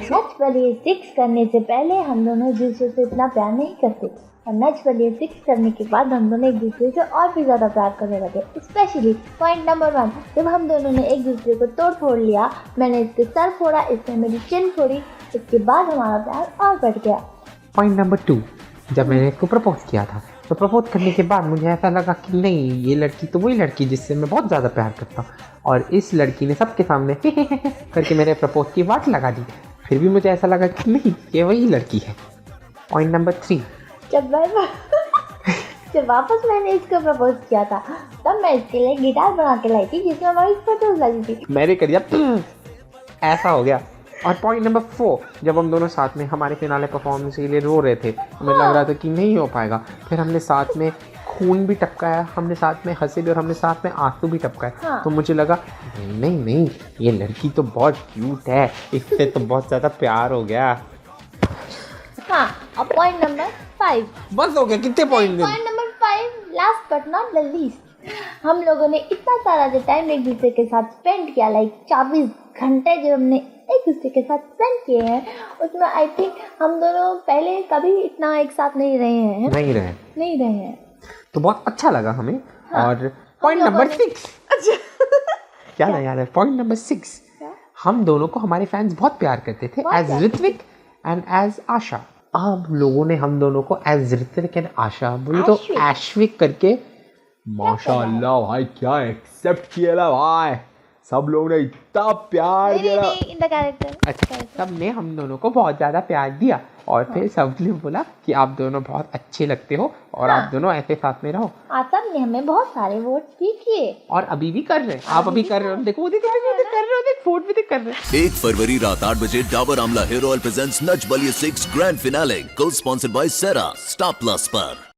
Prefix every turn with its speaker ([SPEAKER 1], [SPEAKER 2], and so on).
[SPEAKER 1] नच बलिए 6 करने से पहले हम दोनों एक दूसरे से इतना प्यार नहीं करते थे, और नच बलिए 6 करने के बाद हम दोनों एक दूसरे से और भी ज़्यादा प्यार करने लगे। स्पेशली पॉइंट नंबर 1, जब हम दोनों ने एक दूसरे को तोड़ फोड़ लिया, मैंने इसके सर फोड़ा, इसने मेरी चिन फोड़ी, इसके बाद हमारा प्यार और बढ़ गया।
[SPEAKER 2] पॉइंट नंबर 2, जब मैंने इसको प्रपोज किया था, तो प्रपोज करने के बाद मुझे ऐसा लगा कि नहीं, ये लड़की तो वही लड़की जिससे मैं बहुत ज़्यादा प्यार करता हूँ, और इस लड़की ने सबके सामने करके मेरे प्रपोज की वाट लगा दी। फिर भी मुझे ऐसा लगा कि नहीं, ये वही लड़की है। पॉइंट नंबर 3,
[SPEAKER 1] जब वापस मैंने इसको प्रपोज किया था, तब मैं इसके लिए गिटार बना के लाई थी जिसमें हमारी फोटोज लगी थी।
[SPEAKER 2] मैंने कर दिया ऐसा हो गया। और पॉइंट नंबर 4, जब हम दोनों साथ में हमारे फिनाले परफॉर्मेंस के लिए रो रहे थे, हमें लग रहा था कि नहीं हो पाएगा, फिर हमने साथ में खून भी टपकाया, हमने साथ में हंसे भी और हमने साथ में आंसू भी टपकाए। तो मुझे लगा नहीं, ये लड़की तो बहुत क्यूट है, इससे तो बहुत ज़्यादा प्यार हो गया।
[SPEAKER 1] हाँ, अब पॉइंट नंबर 5।
[SPEAKER 2] बस हो गया, कितने point?
[SPEAKER 1] Point number 5, last but not the least, हम लोगों ने इतना सारा जो टाइम एक दूसरे के साथ स्पेंड किया, लाइक 24 घंटे जो हमने एक दूसरे के साथ स्पेंड किए हैं, उसमें आई थिंक हम दोनों पहले कभी इतना एक साथ नहीं रहे हैं। नहीं रहे हैं।
[SPEAKER 2] तो बहुत अच्छा लगा हमें। हाँ, और पॉइंट नंबर 6, क्या ना यार, पॉइंट नंबर 6, हम दोनों को हमारे फैंस बहुत प्यार करते थे, एज ऋत्विक एंड एज आशा। अब लोगों ने हम दोनों को एज ऋत्विक एंड आशा बोले तो ऐश्विक करके, माशाल्लाह भाई, क्या एक्सेप्ट किया भाई, सब लोगों ने इतना प्यार दिया। अच्छा, सबने हम दोनों को बहुत ज़्यादा प्यार दिया, और फिर सबने बोला कि आप दोनों बहुत अच्छे लगते हो और आप दोनों ऐसे साथ में रहो।
[SPEAKER 1] सबने हमें बहुत सारे वोट्स भी किए, और
[SPEAKER 2] अभी भी कर रहे हैं। आप अभी कर रहे हो, देखो कर रहे हो, वोट भी कर रहे हैं।
[SPEAKER 3] 1 फरवरी रात 8 बजे Dabur Amla hair oil presents Nach Baliye 6 grand finale, को sponsored by Cera, Star Plus पर।